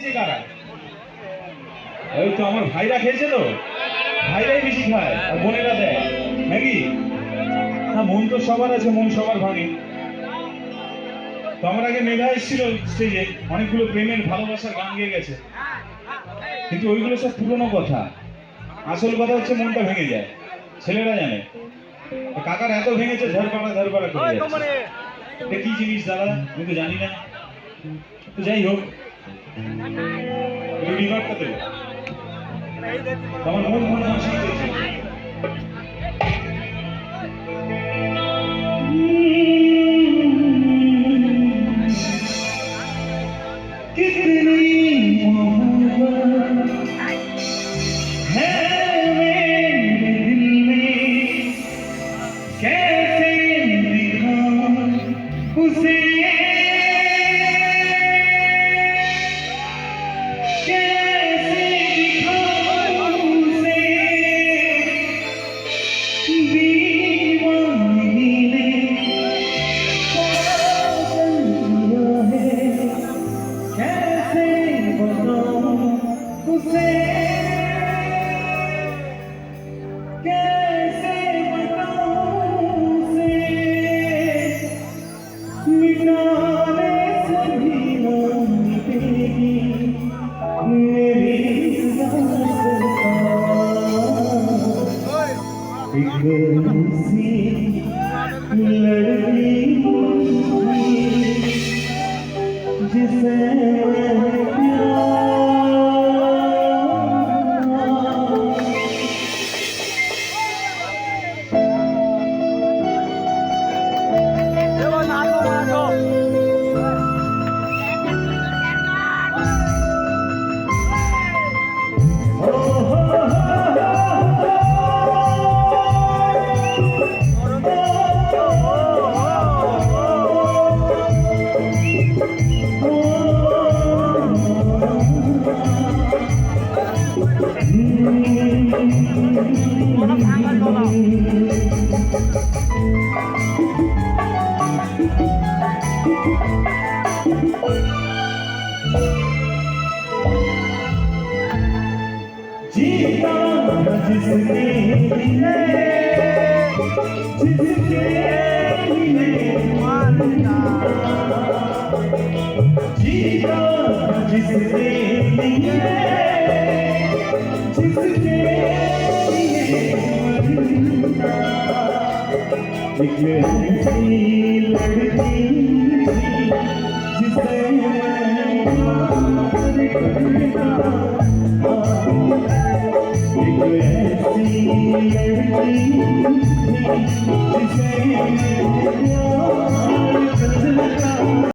খেয়েছে কারা? ওই তো আমার ভাইরা খেয়েছে, তো ভাইরাই বেশি খায় আর বোনেরা দেয় নাকি? না, মন তো সবার আছে, মন সবার ভাঙে। তো আমার আগে মেঘা এসেছিল স্টেজে, অনেকগুলো প্রেমের ভালোবাসার গান গেয়ে গেছে, কিন্তু ওইগুলো সব পুরনো কথা। আসল কথা হচ্ছে মনটা ভেঙে যায়, ছেলেরা জানে। কাকার এত ভেঙেছে, ধরপাড়া করে যাচ্ছে। এটা কি জিনিস দাদা, আমি তো জানি না। তো যাই হোক, রিভারটা তো আমার মন মনে হয় শিখেছে। जिसे